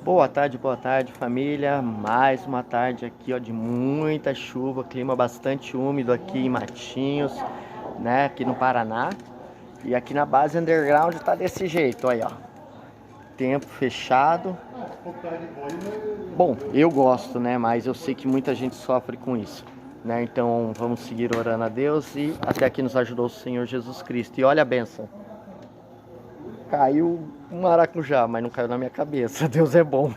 Boa tarde, família. Mais uma tarde aqui, ó, de muita chuva, clima bastante úmido aqui em Matinhos, né, aqui no Paraná. E aqui na base underground tá desse jeito, aí, ó. Tempo fechado. Bom, eu gosto, né, mas eu sei que muita gente sofre com isso, né? Então, vamos seguir orando a Deus e até aqui nos ajudou o Senhor Jesus Cristo. E olha a benção. Caiu um maracujá, mas não caiu na minha cabeça. Deus é bom.